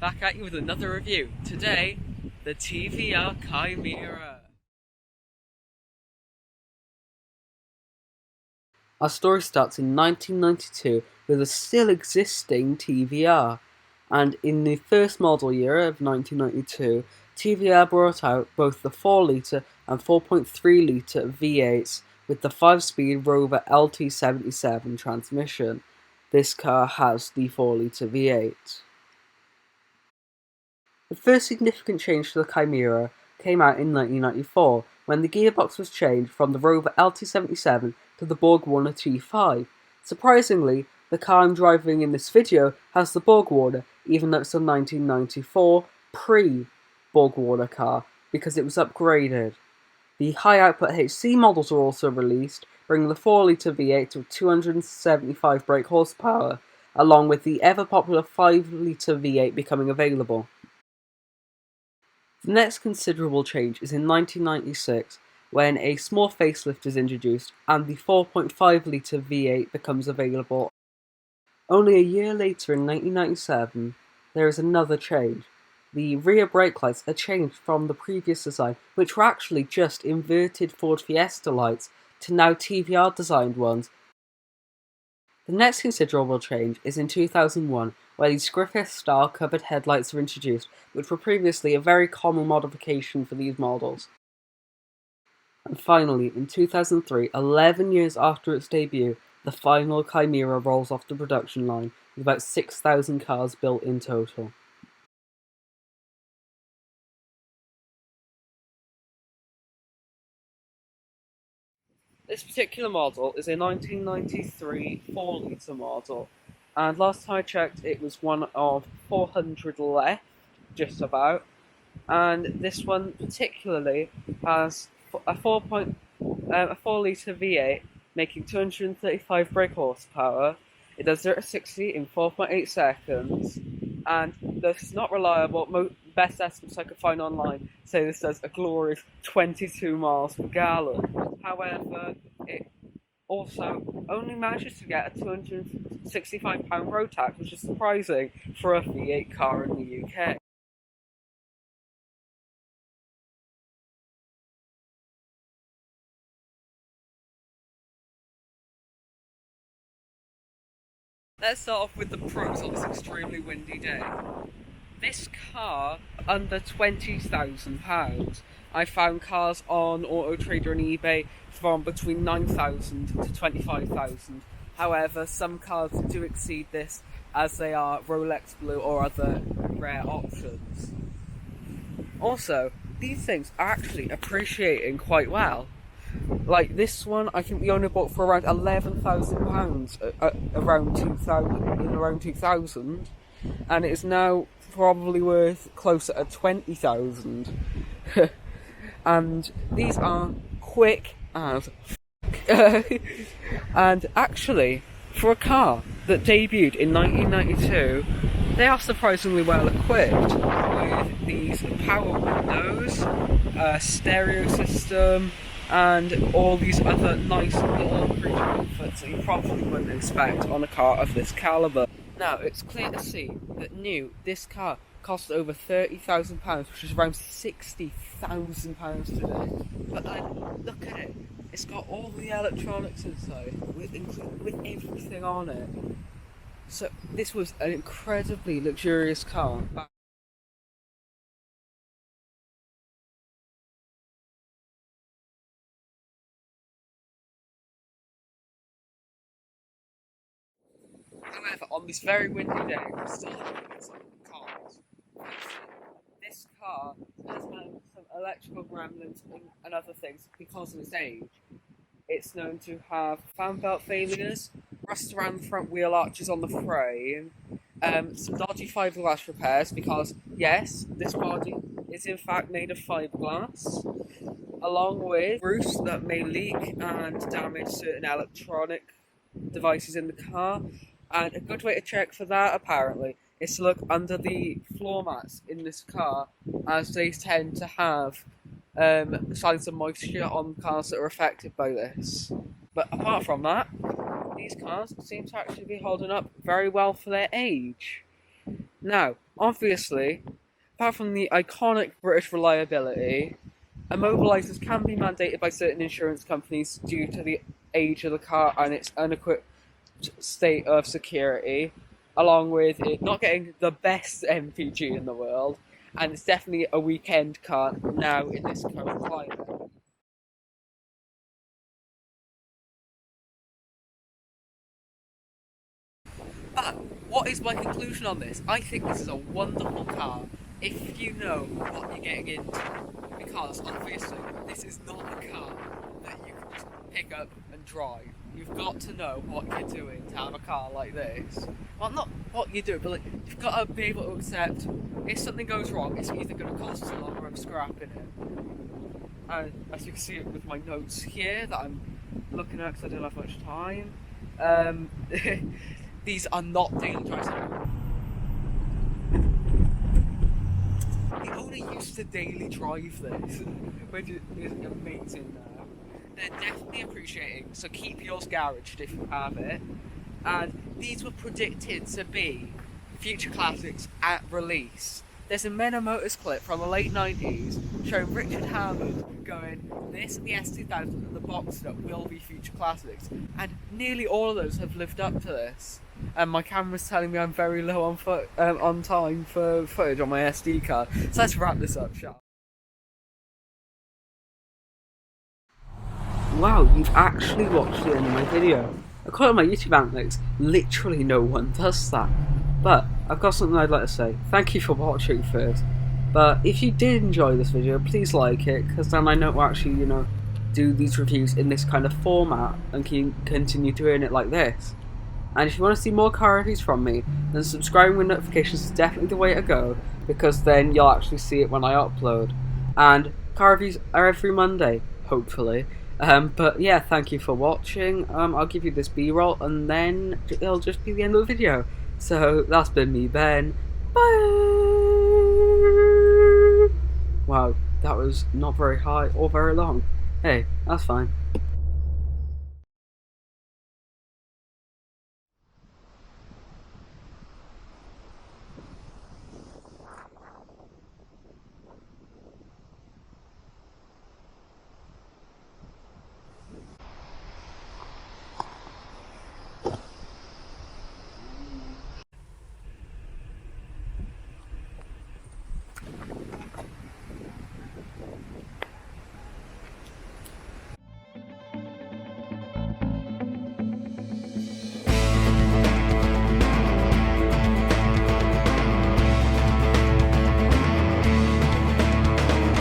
back at you with another review. Today, the TVR Chimaera. Our story starts in 1992 with a still existing TVR, and in the first model year of 1992, TVR brought out both the 4-litre and 4.3-litre V8s with the 5-speed Rover LT77 transmission. This car has the 4-litre V8. The first significant change to the Chimaera came out in 1994, when the gearbox was changed from the Rover LT77 to the Borg Warner T5. Surprisingly, the car I'm driving in this video has the Borg Warner, even though it's a 1994 pre-Borg Warner car, because it was upgraded. The high-output HC models were also released, bringing the 4-litre V8 to 275 brake horsepower, along with the ever-popular 5-litre V8 becoming available. The next considerable change is in 1996, when a small facelift is introduced and the 4.5-litre V8 becomes available. Only a year later in 1997, there is another change. The rear brake lights are changed from the previous design, which were actually just inverted Ford Fiesta lights, to now TVR designed ones. The next considerable change is in 2001, where these Griffith-style covered headlights were introduced, which were previously a very common modification for these models. And finally, in 2003, 11 years after its debut, the final Chimaera rolls off the production line, with about 6,000 cars built in total. This particular model is a 1993 4-litre model, and last time I checked it was one of 400 left, just about, and this one particularly has a 4-litre V8 making 235 brake horsepower. It does 0 to 60 in 4.8 seconds, and this is not reliable. Best estimates I could find online say this does a glorious 22 miles per gallon. However, it also only manages to get a £265 road tax, which is surprising for a V8 car in the UK. Let's start off with the pros on this extremely windy day. This car, under £20,000. I found cars on Auto Trader and eBay from between £9,000 to £25,000. However, some cars do exceed this, as they are Rolex Blue or other rare options. Also, these things are actually appreciating quite well. Like this one, I think we only bought for around £11,000 around 2000, and it is now probably worth closer to 20,000. And these are quick as and actually, for a car that debuted in 1992, they are surprisingly well equipped with these power windows, stereo system, and all these other nice little creature comforts that you probably wouldn't expect on a car of this calibre. Now, it's clear to see that this car cost over £30,000, which is around £60,000 today. But then, look at it. It's got all the electronics inside, with everything on it. So, this was an incredibly luxurious car. However, on this very windy day, we're still having some cars. This car has had some electrical gremlins and other things because of its age. It's known to have fan belt failures, rust around the front wheel arches on the frame, some dodgy fiberglass repairs because, yes, this body is in fact made of fiberglass, along with roofs that may leak and damage certain electronic devices in the car. And a good way to check for that, apparently, is to look under the floor mats in this car, as they tend to have signs of moisture on cars that are affected by this. But apart from that, these cars seem to actually be holding up very well for their age. Now, obviously, apart from the iconic British reliability, immobilizers can be mandated by certain insurance companies due to the age of the car and its unequipped state of security, along with it not getting the best MPG in the world, and it's definitely a weekend car now in this current climate. But what is my conclusion on this? I think this is a wonderful car if you know what you're getting into. Because obviously, this is not a car that you can just pick up and drive. You've got to know what you're doing to have a car like this. Well, not what you do, but like, you've got to be able to accept if something goes wrong, it's either going to cost a lot or I'm scrapping it. And as you can see with my notes here that I'm looking at because I don't have much time. These are not daily drives. The owner used to daily drive this, which is amazing now. They're definitely appreciating, so keep yours garaged if you have it. And these were predicted to be future classics at release. There's a Men Motors clip from the late 90s showing Richard Hammond going, this and the S2000 and the Boxster will be future classics. And nearly all of those have lived up to this. And my camera's telling me I'm very low on time for footage on my SD card. So let's wrap this up, shall we? Wow, you've actually watched the end of my video. According to my YouTube analytics, literally no one does that. But I've got something I'd like to say. Thank you for watching first. But if you did enjoy this video, please like it, because then I know to actually, do these reviews in this kind of format and can continue doing it like this. And if you want to see more car reviews from me, then subscribing with notifications is definitely the way to go, because then you'll actually see it when I upload. And car reviews are every Monday, hopefully. But yeah, thank you for watching. I'll give you this B-roll, and then it'll just be the end of the video. So that's been me, Ben. Bye! Wow, that was not very high or very long. Hey, that's fine.